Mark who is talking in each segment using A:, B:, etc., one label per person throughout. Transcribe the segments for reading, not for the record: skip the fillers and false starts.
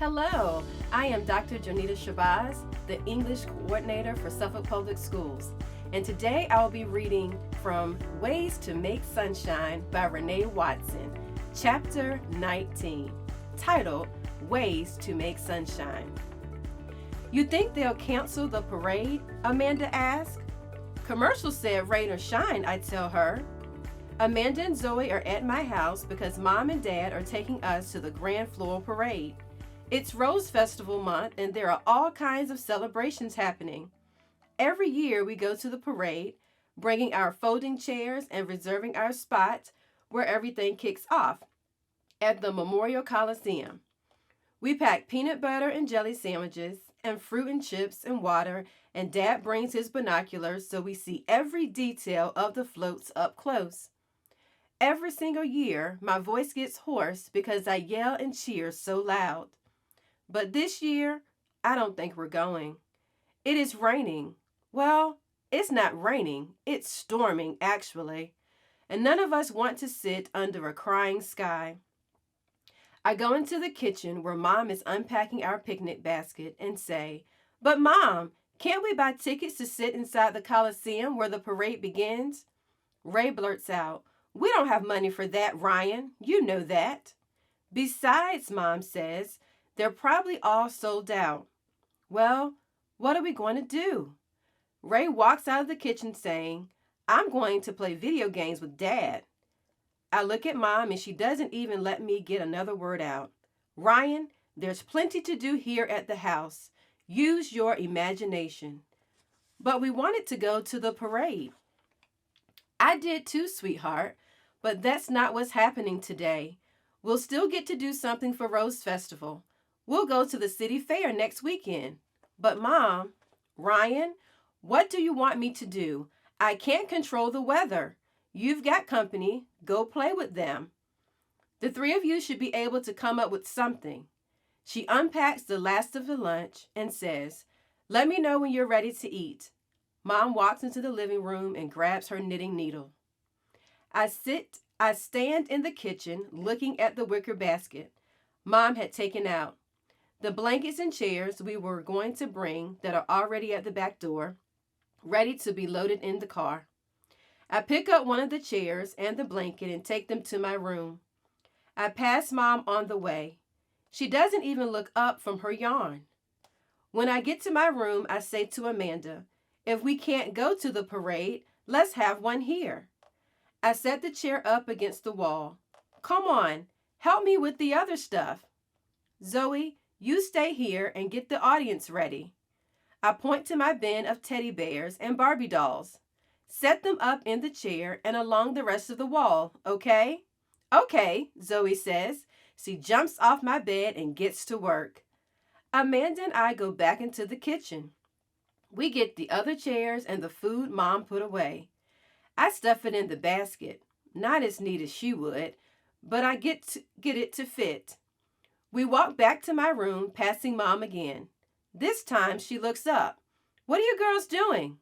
A: Hello, I am Dr. Jonita Shabazz, the English Coordinator for Suffolk Public Schools, and today I will be reading from Ways to Make Sunshine by Renee Watson, Chapter 19, titled Ways to Make Sunshine. You think they'll cancel the parade? Amanda asked. Commercial said rain or shine, I tell her. Amanda and Zoe are at my house because Mom and Dad are taking us to the Grand Floral Parade. It's Rose Festival month and there are all kinds of celebrations happening. Every year we go to the parade, bringing our folding chairs and reserving our spot where everything kicks off, at the Memorial Coliseum. We pack peanut butter and jelly sandwiches and fruit and chips and water, and Dad brings his binoculars so we see every detail of the floats up close. Every single year, my voice gets hoarse because I yell and cheer so loud. But this year, I don't think we're going. It is raining. Well, it's not raining. It's storming, actually. And none of us want to sit under a crying sky. I go into the kitchen where Mom is unpacking our picnic basket and say, "But Mom, can't we buy tickets to sit inside the Coliseum where the parade begins?" Ray blurts out, "We don't have money for that, Ryan. You know that." "Besides," Mom says, "they're probably all sold out." Well, what are we going to do? Ray walks out of the kitchen saying, "I'm going to play video games with Dad." I look at Mom and she doesn't even let me get another word out. "Ryan, there's plenty to do here at the house. Use your imagination." "But we wanted to go to the parade." "I did too, sweetheart, but that's not what's happening today. We'll still get to do something for Rose Festival. We'll go to the city fair next weekend." "But Mom." "Ryan, what do you want me to do? I can't control the weather. You've got company. Go play with them. The three of you should be able to come up with something." She unpacks the last of the lunch and says, "Let me know when you're ready to eat." Mom walks into the living room and grabs her knitting needle. I stand in the kitchen looking at the wicker basket Mom had taken out. The blankets and chairs we were going to bring that are already at the back door, ready to be loaded in the car. I pick up one of the chairs and the blanket and take them to my room. I pass Mom on the way. She doesn't even look up from her yarn. When I get to my room, I say to Amanda, "If we can't go to the parade, let's have one here." I set the chair up against the wall. "Come on, help me with the other stuff." "Zoe, you stay here and get the audience ready." I point to my bin of teddy bears and Barbie dolls. "Set them up in the chair and along the rest of the wall, okay?" "Okay," Zoe says. She jumps off my bed and gets to work. Amanda and I go back into the kitchen. We get the other chairs and the food Mom put away. I stuff it in the basket, not as neat as she would, but I get it to fit. We walk back to my room, passing Mom again. This time she looks up. "What are you girls doing?"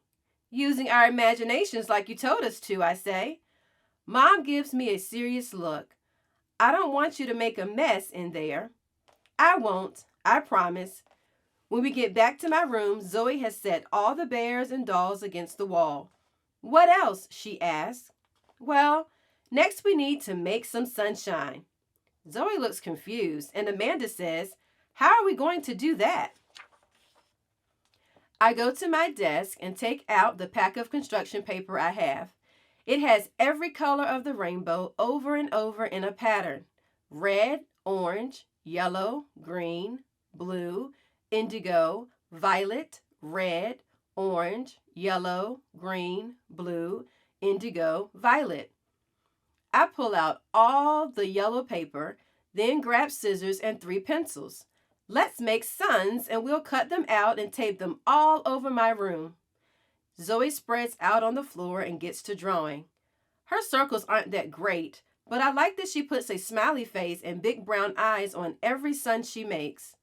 A: "Using our imaginations like you told us to," I say. Mom gives me a serious look. "I don't want you to make a mess in there." "I won't, I promise." When we get back to my room, Zoe has set all the bears and dolls against the wall. "What else?" she asks. "Well, next we need to make some sunshine." Zoe looks confused, and Amanda says, "How are we going to do that?" I go to my desk and take out the pack of construction paper I have. It has every color of the rainbow over and over in a pattern: red, orange, yellow, green, blue, indigo, violet, red, orange, yellow, green, blue, indigo, violet. I pull out all the yellow paper, then grab scissors and 3 pencils. "Let's make suns and we'll cut them out and tape them all over my room." Zoe spreads out on the floor and gets to drawing. Her circles aren't that great, but I like that she puts a smiley face and big brown eyes on every sun she makes.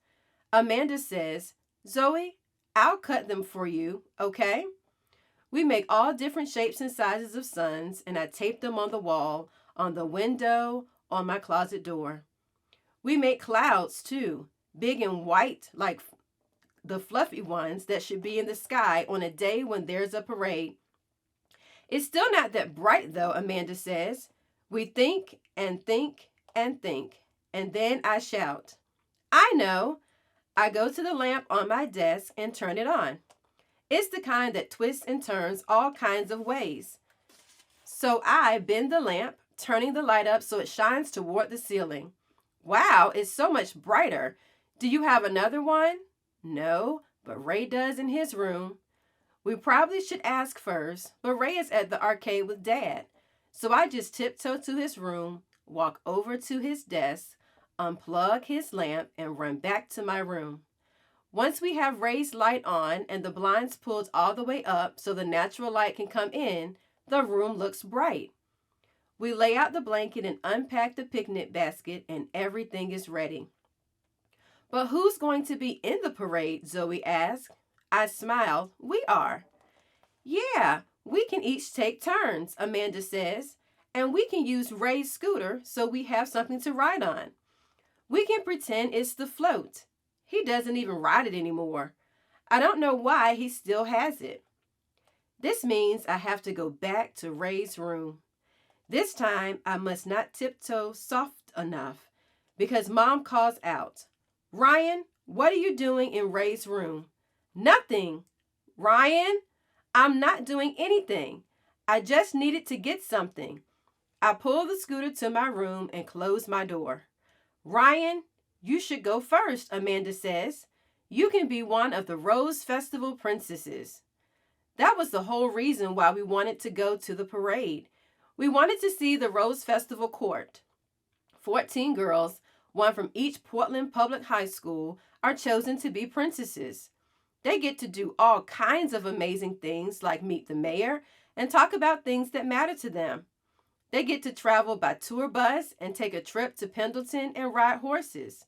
A: Amanda says, "Zoe, I'll cut them for you, okay?" We make all different shapes and sizes of suns, and I tape them on the wall, on the window, on my closet door. We make clouds too, big and white like the fluffy ones that should be in the sky on a day when there's a parade. It's still not that bright, though, Amanda says. We think and think and think, and then I shout, I know. I go to the lamp on my desk and turn it on. It's the kind that twists and turns all kinds of ways. So I bend the lamp, turning the light up so it shines toward the ceiling. Wow, it's so much brighter. Do you have another one? No, but Ray does in his room. We probably should ask first, but Ray is at the arcade with Dad. So I just tiptoe to his room, walk over to his desk, unplug his lamp, and run back to my room. Once we have Ray's light on and the blinds pulled all the way up so the natural light can come in, the room looks bright. We lay out the blanket and unpack the picnic basket, and everything is ready. But who's going to be in the parade? Zoe asked. I smiled. We are. Yeah, we can each take turns, Amanda says, and we can use Ray's scooter so we have something to ride on. We can pretend it's the float. He doesn't even ride it anymore. I don't know why he still has it. This means I have to go back to Ray's room. This time I must not tiptoe soft enough because Mom calls out, Ryan, what are you doing in Ray's room? Nothing. Ryan, I'm not doing anything. I just needed to get something. I pull the scooter to my room and close my door. Ryan, you should go first, Amanda says. You can be one of the Rose Festival princesses. That was the whole reason why we wanted to go to the parade. We wanted to see the Rose Festival court. 14 girls, one from each Portland Public High School, are chosen to be princesses. They get to do all kinds of amazing things like meet the mayor and talk about things that matter to them. They get to travel by tour bus and take a trip to Pendleton and ride horses.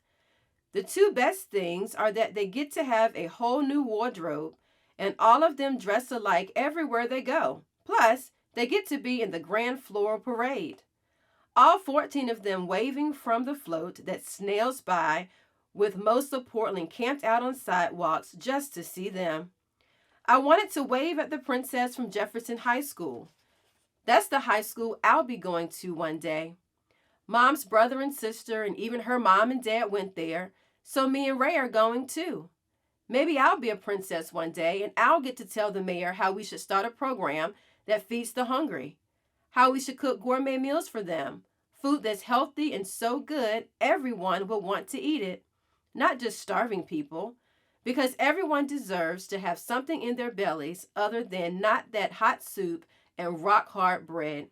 A: The two best things are that they get to have a whole new wardrobe and all of them dress alike everywhere they go. Plus, they get to be in the grand floral parade. All 14 of them waving from the float that snails by with most of Portland camped out on sidewalks just to see them. I wanted to wave at the princess from Jefferson High School. That's the high school I'll be going to one day. Mom's brother and sister and even her mom and dad went there, so me and Ray are going too. Maybe I'll be a princess one day and I'll get to tell the mayor how we should start a program that feeds the hungry, how we should cook gourmet meals for them, food that's healthy and so good everyone will want to eat it, not just starving people, because everyone deserves to have something in their bellies other than not that hot soup and rock-hard bread.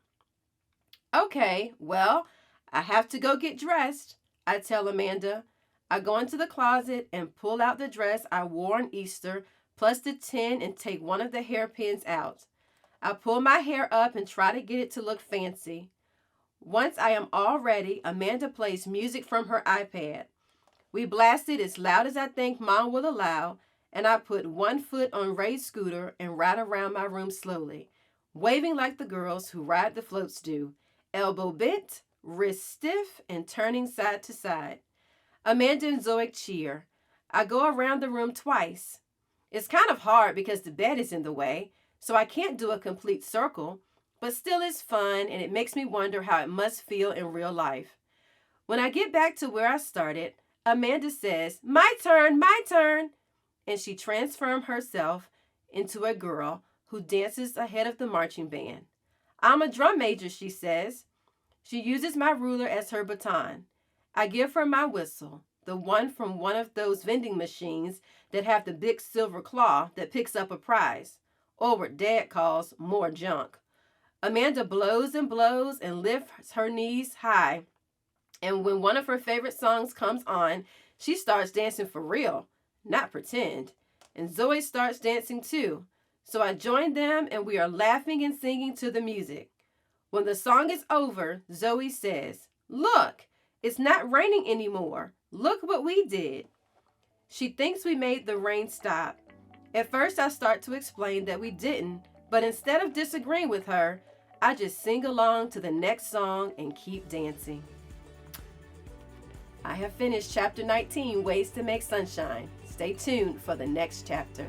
A: Okay, well, I have to go get dressed, I tell Amanda. I go into the closet and pull out the dress I wore on Easter, plus the tin, and take one of the hairpins out. I pull my hair up and try to get it to look fancy. Once I am all ready, Amanda plays music from her iPad. We blast it as loud as I think Mom will allow, and I put one foot on Ray's scooter and ride around my room slowly, waving like the girls who ride the floats do, elbow bent, wrist stiff, and turning side to side. Amanda and Zoe cheer. I go around the room twice. It's kind of hard because the bed is in the way, so I can't do a complete circle, but still it's fun and it makes me wonder how it must feel in real life. When I get back to where I started, Amanda says, my turn, and she transforms herself into a girl who dances ahead of the marching band. I'm a drum major, she says. She uses my ruler as her baton. I give her my whistle, the one from one of those vending machines that have the big silver claw that picks up a prize, or what Dad calls more junk. Amanda blows and blows and lifts her knees high, and when one of her favorite songs comes on, she starts dancing for real, not pretend. And Zoe starts dancing too, so I join them and we are laughing and singing to the music. When the song is over, Zoe says, look, it's not raining anymore. Look what we did. She thinks we made the rain stop. At first, I start to explain that we didn't, but instead of disagreeing with her, I just sing along to the next song and keep dancing. I have finished chapter 19, Ways to Make Sunshine. Stay tuned for the next chapter.